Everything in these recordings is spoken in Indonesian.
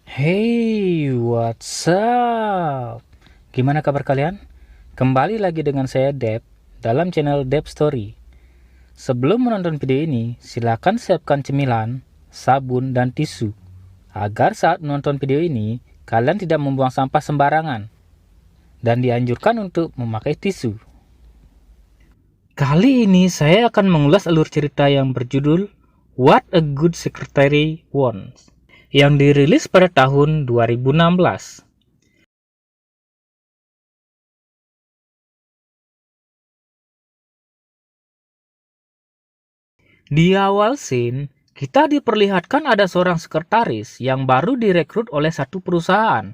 Hey, what's up? Gimana kabar kalian? Kembali lagi dengan saya Deb dalam channel Deb Story. Sebelum menonton video ini, silakan siapkan cemilan, sabun, dan tisu agar saat menonton video ini kalian tidak membuang sampah sembarangan dan dianjurkan untuk memakai tisu. Kali ini saya akan mengulas alur cerita yang berjudul What a Good Secretary Wants yang dirilis pada tahun 2016. Di awal scene, kita diperlihatkan ada seorang sekretaris yang baru direkrut oleh satu perusahaan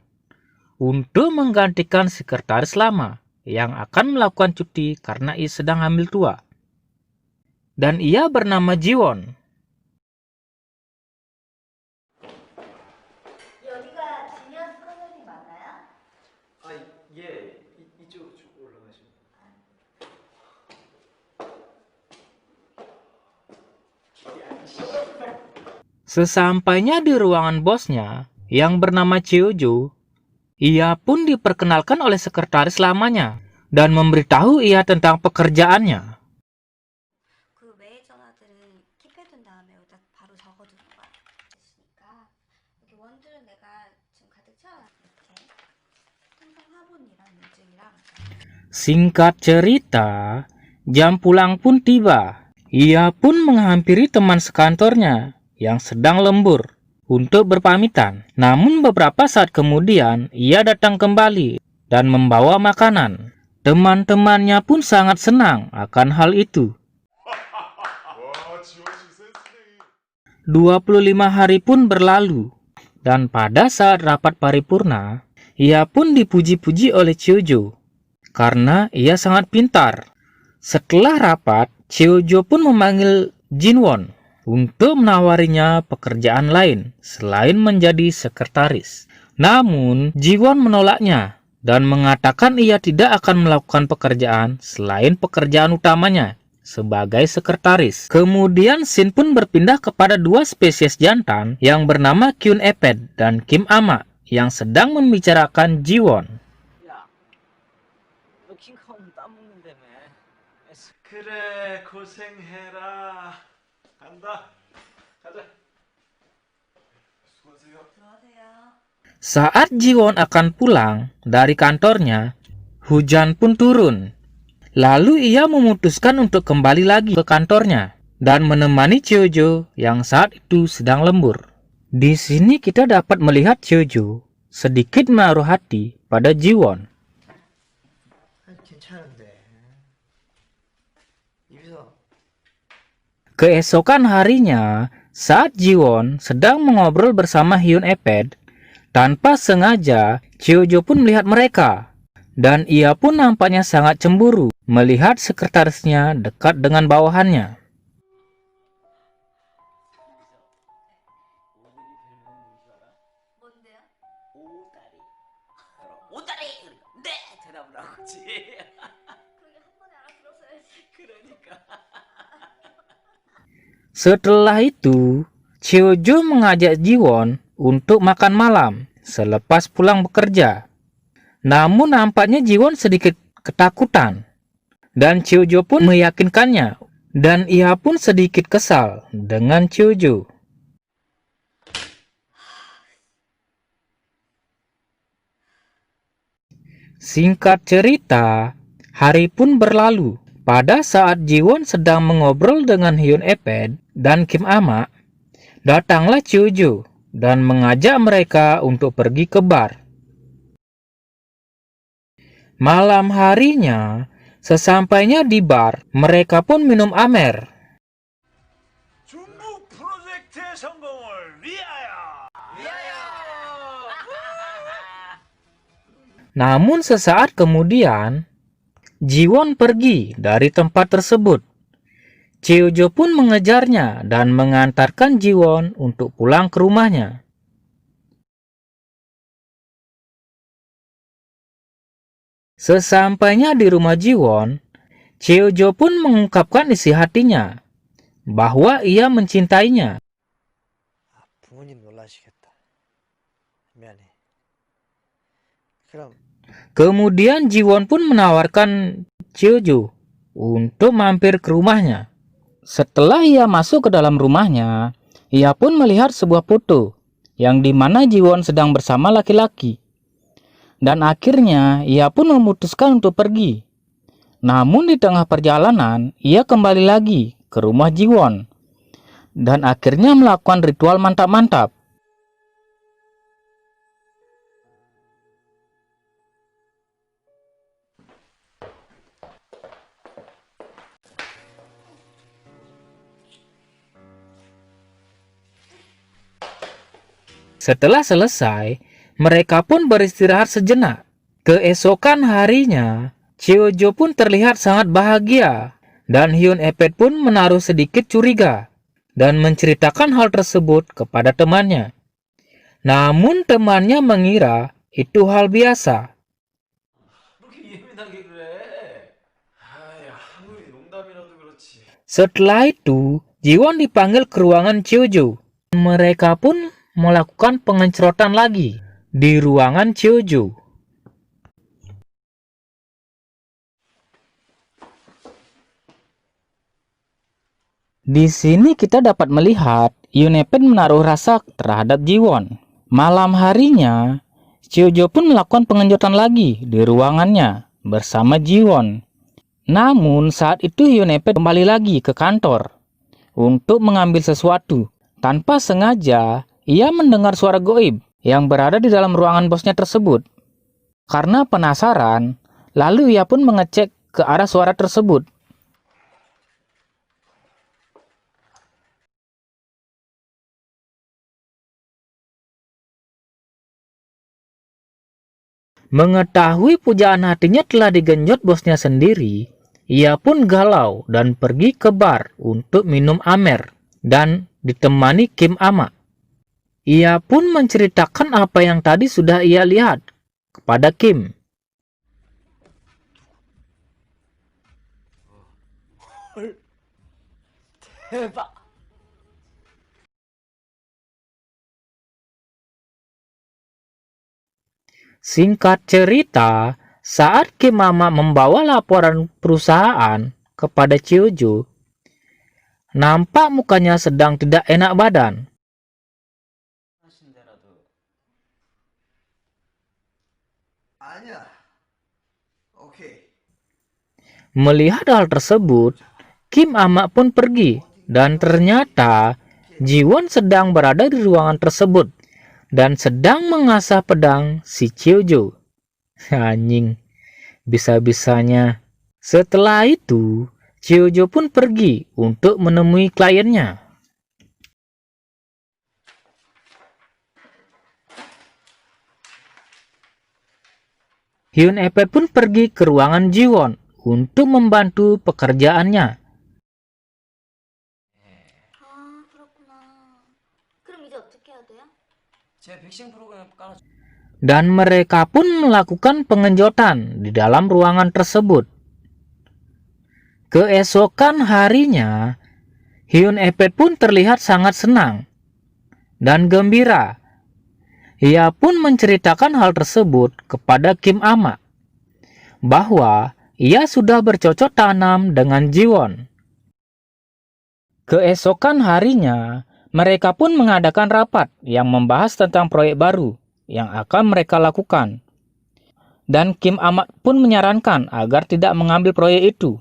untuk menggantikan sekretaris lama yang akan melakukan cuti karena ia sedang hamil tua. Dan ia bernama Jiwon. 여기가 진현 프로그램이 맞나요? 아, 예, 이쪽 올라가시면. Sesampainya di ruangan bosnya yang bernama Cheojo, ia pun diperkenalkan oleh sekretaris lamanya dan memberitahu ia tentang pekerjaannya. 그 메일 전화들은 킵해둔 다음에 여기다 바로 적어두는 거야. 됐으니까 여기 원들은 내가 지금 가득 채워놨을게. 통상 화분이랑 민증이랑. Singkat cerita, jam pulang pun tiba. Ia pun menghampiri teman sekantornya yang sedang lembur untuk berpamitan. Namun beberapa saat kemudian, ia datang kembali dan membawa makanan. Teman-temannya pun sangat senang akan hal itu. 25 hari pun berlalu, dan pada saat rapat paripurna, ia pun dipuji-puji oleh Cheojo karena ia sangat pintar. Setelah rapat, Cheojo pun memanggil Jinwon untuk menawarinya pekerjaan lain selain menjadi sekretaris. Namun, Jiwon menolaknya dan mengatakan ia tidak akan melakukan pekerjaan selain pekerjaan utamanya sebagai sekretaris. Kemudian Shin pun berpindah kepada dua spesies jantan yang bernama Kyun Eped dan Kim Ama yang sedang membicarakan Jiwon. 야, 너 킹카운 따먹는다며. 그래, 고생해라. 간다. 가자. 수고하세요. 들어가세요. Saat Jiwon akan pulang dari kantornya, hujan pun turun. Lalu ia memutuskan untuk kembali lagi ke kantornya dan menemani Cheojo yang saat itu sedang lembur. Di sini kita dapat melihat Cheojo sedikit menaruh hati pada Jiwon. 괜찮은데. 여기서 Keesokan harinya, saat Jiwon sedang mengobrol bersama Hyun Eped, tanpa sengaja Cheojo pun melihat mereka. Dan ia pun nampaknya sangat cemburu melihat sekretarisnya dekat dengan bawahannya. 뭔데요? 오다리. 오다리. 네, 대답을 하고 지. 그게 한 번에 알아들었어야지. 그러니까. Setelah itu, Cheojo mengajak Jiwon untuk makan malam selepas pulang bekerja. Namun nampaknya Jiwon sedikit ketakutan. Dan Cheojo pun meyakinkannya. Dan ia pun sedikit kesal dengan Cheojo. Singkat cerita, hari pun berlalu. Pada saat Jiwon sedang mengobrol dengan Hyun Eped dan Kim Ama, datanglah Cheojo dan mengajak mereka untuk pergi ke bar. Malam harinya, sesampainya di bar, mereka pun minum amer. 중국 프로젝트의 성공을 위하여. Namun sesaat kemudian, Jiwon pergi dari tempat tersebut. Cheojo pun mengejarnya dan mengantarkan Jiwon untuk pulang ke rumahnya. Sesampainya di rumah Jiwon, Cheojo pun mengungkapkan isi hatinya bahwa ia mencintainya. 부모님 놀라시겠다. Kemudian Jiwon pun menawarkan Chiojo untuk mampir ke rumahnya. Setelah ia masuk ke dalam rumahnya, ia pun melihat sebuah foto yang dimana Jiwon sedang bersama laki-laki. Dan akhirnya ia pun memutuskan untuk pergi. Namun di tengah perjalanan, ia kembali lagi ke rumah Jiwon dan akhirnya melakukan ritual mantap-mantap. Setelah selesai, mereka pun beristirahat sejenak. Keesokan harinya, Chiojo pun terlihat sangat bahagia dan Hyun Epet pun menaruh sedikit curiga dan menceritakan hal tersebut kepada temannya. Namun temannya mengira itu hal biasa. 뭐 이렇게 예민하게 그래? 아이, 아무리 농담이라도 그렇지. Setelah itu, Jiwon dipanggil ke ruangan Chiojo. Mereka pun melakukan pengencerotan lagi di ruangan Chiojo. Di sini kita dapat melihat Hyun Epet menaruh rasa terhadap Jiwon. Malam harinya, Chiojo pun melakukan pengencerotan lagi di ruangannya bersama Jiwon. Namun saat itu Hyun Epet kembali lagi ke kantor untuk mengambil sesuatu. Tanpa sengaja, ia mendengar suara goib yang berada di dalam ruangan bosnya tersebut. Karena penasaran, lalu ia pun mengecek ke arah suara tersebut. Mengetahui pujaan hatinya telah digenjot bosnya sendiri, ia pun galau dan pergi ke bar untuk minum amer dan ditemani Kim Ama. Ia pun menceritakan apa yang tadi sudah ia lihat kepada Kim. 대박. Singkat cerita, saat Kim Ama membawa laporan perusahaan kepada Chiojo, nampak mukanya sedang tidak enak badan. 하신 대라도. 아니야. 오케이. Melihat hal tersebut, Kim Ama pun pergi dan ternyata Jiwon sedang berada di ruangan tersebut dan sedang mengasah pedang si Chiojo. Anjing, bisa-bisanya. Setelah itu, Chiojo pun pergi untuk menemui kliennya. Hyun Epet pun pergi ke ruangan Jiwon untuk membantu pekerjaannya. 아, 그렇구나. 그럼 이제 어떻게 해야 돼요? 제 백신 프로그램 깔아. Dan mereka pun melakukan pengenjotan di dalam ruangan tersebut. Keesokan harinya, Hyun Epet pun terlihat sangat senang dan gembira. Ia pun menceritakan hal tersebut kepada Kim Ama, bahwa ia sudah bercocok tanam dengan Jiwon. Keesokan harinya, mereka pun mengadakan rapat yang membahas tentang proyek baru yang akan mereka lakukan. Dan Kim Ama pun menyarankan agar tidak mengambil proyek itu,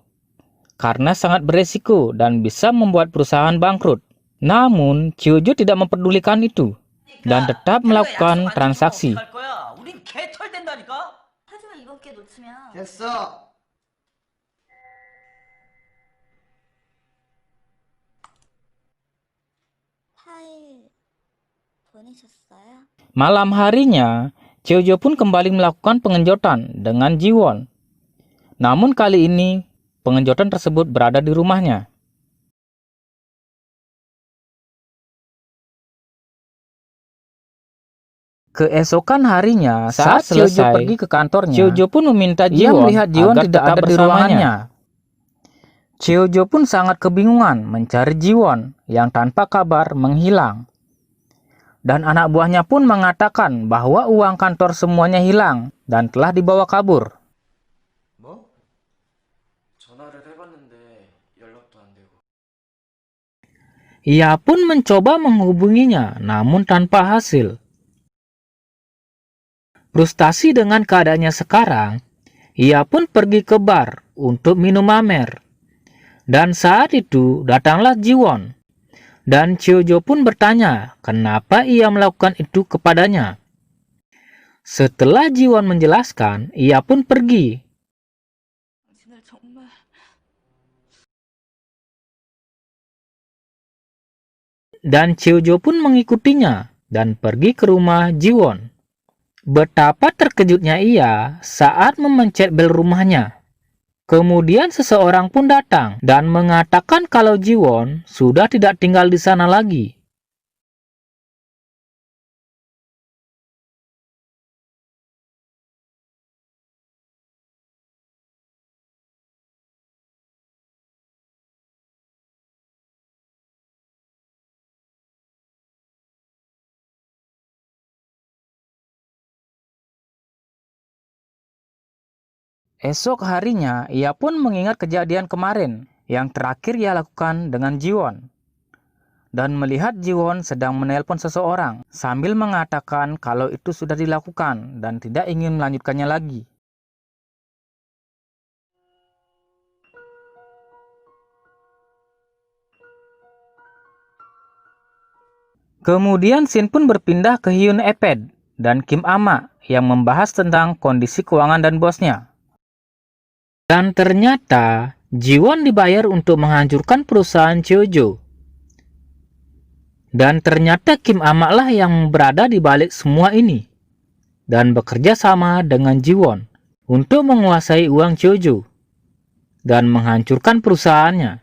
karena sangat beresiko dan bisa membuat perusahaan bangkrut. Namun, Chiojo tidak mempedulikan itu dan tetap melakukan transaksi. 할 거야. 우린 개털 된다니까. 하지만 이번 기회 놓치면 됐어. 파일 보내셨어요? Malam harinya, Chiojo pun kembali melakukan pengenjotan dengan Jiwon. Namun kali ini, pengenjotan tersebut berada di rumahnya. Keesokan harinya, saat Chiojo pergi ke kantornya, Chiojo pun meminta Jiwon melihat Jiwon tidak ada di ruangannya. Chiojo pun sangat kebingungan mencari Jiwon yang tanpa kabar menghilang. dan anak buahnya pun mengatakan bahwa uang kantor semuanya hilang dan telah dibawa kabur. 뭐? 전화를 해봤는데 연락도 안 되고. Ia pun mencoba menghubunginya, namun tanpa hasil. Frustasi dengan keadaannya sekarang, ia pun pergi ke bar untuk minum amer. Dan saat itu datanglah Jiwon. Dan Chojo pun bertanya kenapa ia melakukan itu kepadanya. Setelah Jiwon menjelaskan, ia pun pergi. 당신을 정말 Dan Chojo pun mengikutinya dan pergi ke rumah Jiwon. Betapa terkejutnya ia saat memencet bel rumahnya. Kemudian seseorang pun datang dan mengatakan kalau Jiwon sudah tidak tinggal di sana lagi. Esok harinya, ia pun mengingat kejadian kemarin yang terakhir ia lakukan dengan Jiwon. Dan melihat Jiwon sedang menelpon seseorang sambil mengatakan kalau itu sudah dilakukan dan tidak ingin melanjutkannya lagi. Kemudian scene pun berpindah ke Hyun Eped dan Kim Ama yang membahas tentang kondisi keuangan dan bosnya. Dan ternyata Jiwon dibayar untuk menghancurkan perusahaan Chojo. Dan ternyata Kim Ama lah yang berada di balik semua ini dan bekerja sama dengan Jiwon untuk menguasai uang Chojo dan menghancurkan perusahaannya.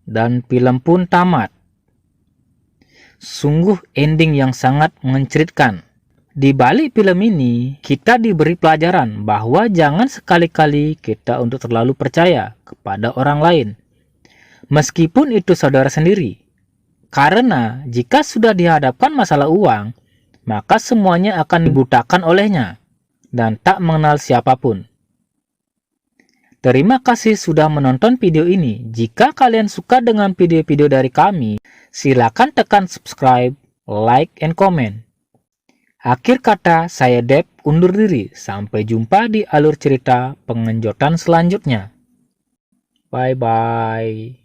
Dan film pun tamat. Sungguh ending yang sangat menceritkan. Di balik film ini, kita diberi pelajaran bahwa jangan sekali-kali kita untuk terlalu percaya kepada orang lain, meskipun itu saudara sendiri. Karena jika sudah dihadapkan masalah uang, maka semuanya akan dibutakan olehnya dan tak mengenal siapapun. Terima kasih sudah menonton video ini. Jika kalian suka dengan video-video dari kami, silakan tekan subscribe, like, and comment. Akhir kata, saya Dep undur diri. Sampai jumpa di alur cerita pengenjotan selanjutnya. Bye-bye.